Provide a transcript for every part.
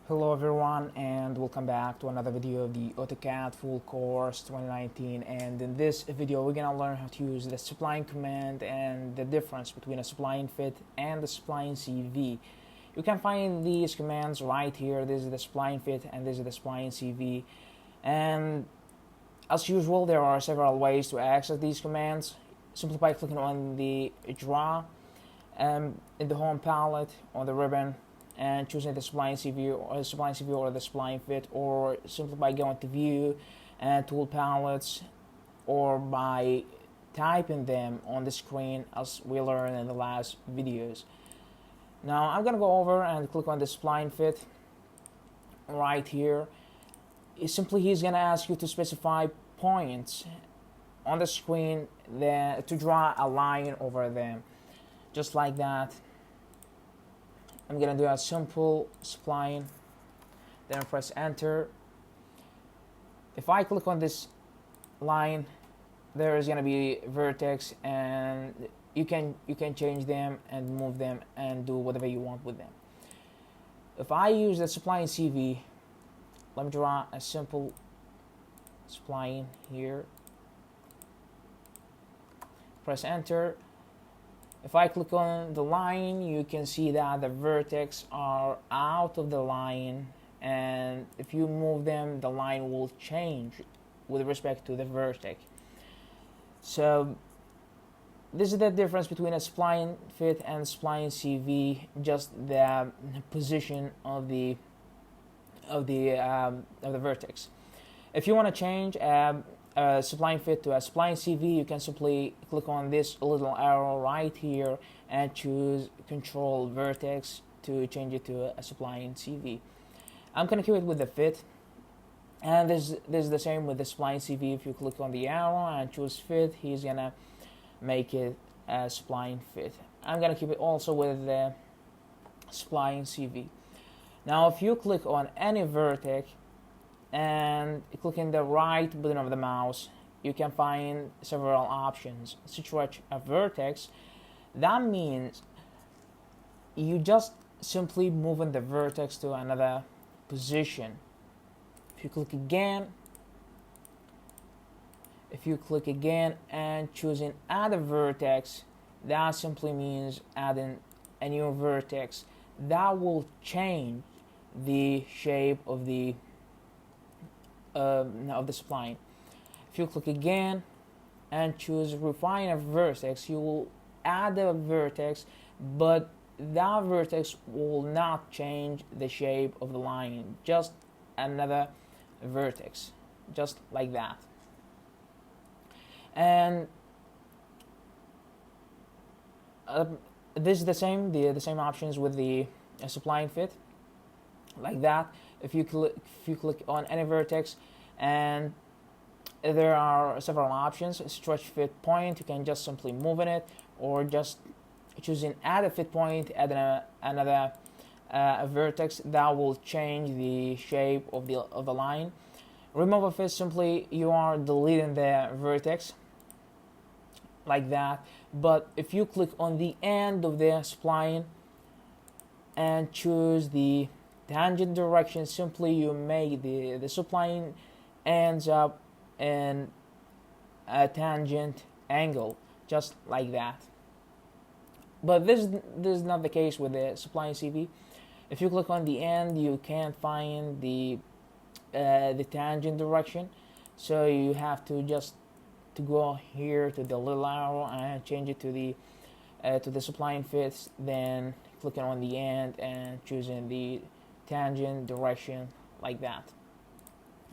Hello everyone, and welcome back to another video of the AutoCAD full course 2019. And in this video we're gonna learn how to use the spline command and the difference between a spline fit and the spline CV. You can find these commands right here. This is the spline fit and this is the spline CV. And as usual, there are several ways to access these commands simply by clicking on the draw in the home palette on the ribbon and choosing the spline CV or the spline fit, or simply by going to view and tool palettes, or by typing them on the screen as we learned in the last videos. Now I'm gonna go over and click on the spline fit right here. He's gonna ask you to specify points on the screen to draw a line over them, just like that. I'm gonna do a simple spline, then press enter. If I click on this line, there is gonna be vertex, and you can change them and move them and do whatever you want with them. If I use the spline CV, let me draw a simple spline here. Press enter. If I click on the line, you can see that the vertex are out of the line, and if you move them, the line will change with respect to the vertex. So this is the difference between a spline fit and spline CV, just the position of the vertex. If you want to change a spline fit to a spline CV, you can simply click on this little arrow right here and choose Control Vertex to change it to a spline CV. I'm gonna keep it with the fit, and this is the same with the spline CV. If you click on the arrow and choose fit, he's gonna make it a spline fit. I'm gonna keep it also with the spline CV. Now if you click on any vertex and click in the right button of the mouse, you can find several options. Stretch a vertex. That means you just simply moving the vertex to another position. If you click again and choosing add a vertex, that simply means adding a new vertex. That will change the shape of the spline. If you click again and choose refine a vertex, you will add a vertex, but that vertex will not change the shape of the line, just another vertex, just like that. And this is the same options with the spline fit, like that. If you click on any vertex, and there are several options. Stretch fit point, you can just simply move in it, or just choosing add a fit point, add another vertex. That will change the shape of the line. Remove a fit, simply you are deleting the vertex, like that. But if you click on the end of the spline and choose the tangent direction, simply you make the spline ends up in a tangent angle, just like that. But this is not the case with the spline CV. If you click on the end, you can't find the tangent direction, so you have to just go here to the little arrow and change it to the spline fits, then clicking on the end and choosing the tangent direction, like that.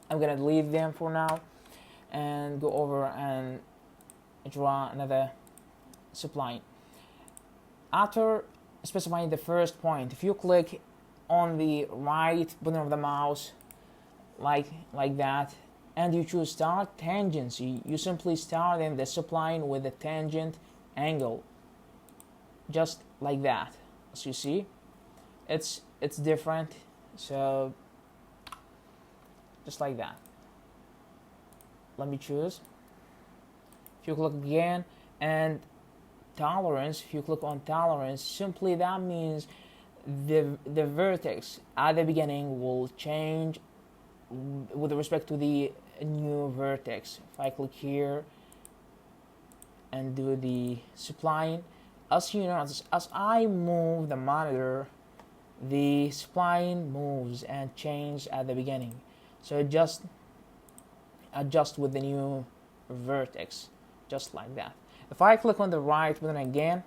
I'm gonna leave them for now and go over and draw another spline. After specifying the first point, if you click on the right button of the mouse, like that, and you choose start tangency, you simply start in the spline with the tangent angle, just like that. As you see, it's different, so just like that. Let me choose. If you click again and tolerance, if you click on tolerance, simply that means the vertex at the beginning will change with respect to the new vertex. If I click here and do the spline, as you notice, as I move the monitor, the spline moves and changes at the beginning. So just adjust with the new vertex, just like that. If I click on the right button again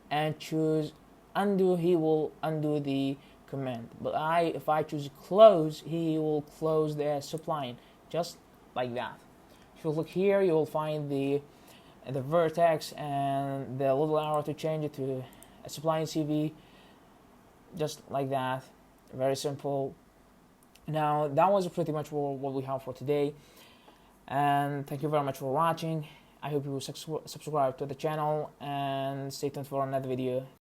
and choose undo, he will undo the command. But if I choose close, he will close the spline, just like that. If you look here, you will find the vertex and the little arrow to change it to a spline CV, just like that. Very simple. Now that was pretty much what we have for today, and thank you very much for watching. I hope you will subscribe to the channel and stay tuned for another video.